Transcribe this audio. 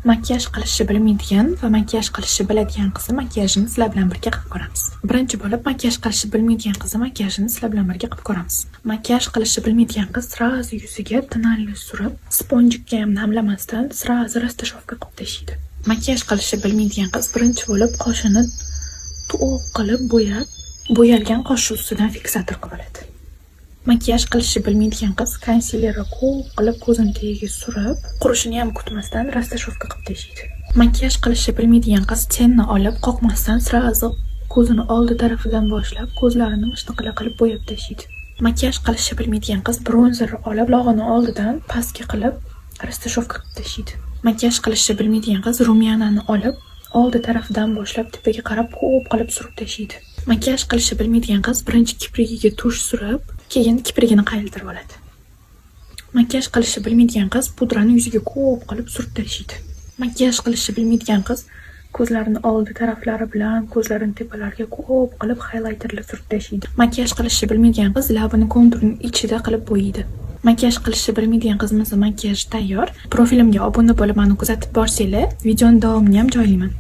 Makiyaj qilishni bilmaydigan va makiyaj qilishni biladigan qizni makiyajini sizlar bilan birga qilib ko'ramiz. Birinchi bo'lib makiyaj qilishni bilmaydigan qizni makiyajini sizlar bilan birga qilib ko'ramiz. Makiyaj qilishni bilmaydigan qiz srazi yuziga tonalni surib, sponjikka ham namlamasdan srazi rastashofka qilib tashlaydi. Makiyaj qilishni bilmaydigan qiz birinchi bo'lib qoshini to'q qilib bo'yalgan qosh ustidan fiksator qilib oladi. Makiyaj qilishni bilmaydigan qiz konsilerni ko'p qilib ko'zini tagiga surib, qurishini ham kutmasdan rastashofka qilib tashlaydi. Makiyaj qilishni bilmaydigan qiz tenni olib, qoqmasdan srazi ko'zini oldi tarafidan boshlab, ko'zlarini mishtiqila qilib bo'yab tashlaydi. Makiyaj qilishni bilmaydigan qiz bronzerni olib, log'ini oldidan pastga qilib rastashofka qilib tashlaydi. Makiyaj qilishni bilmaydigan qiz rumyanani olib, oldi tarafidan boshlab tepaga qarab ko'p qilib surib tashlaydi. Makiyaj qilishni bilmaydigan qiz birinchi kiprigiga tush surib, keyin kiprigini qayiltirib oladi. Makiyaj qilishni bilmaydigan qiz pudrani yuziga ko'p qilib surib tashlaydi. Makiyaj qilishni bilmaydigan qiz ko'zlarini oldi taraflari bilan ko'zlarini tepalariga ko'p qilib highlighterlar surib tashlaydi. Makiyaj qilishni bilmaydigan qiz labini konturning ichida qilib bo'yaydi. Makiyaj qilishni bilmaydigan qizimizning makiyaji tayyor. Profilimga obuna bo'lib, meni kuzatib borsanglar, videoning davomini ham joylayman.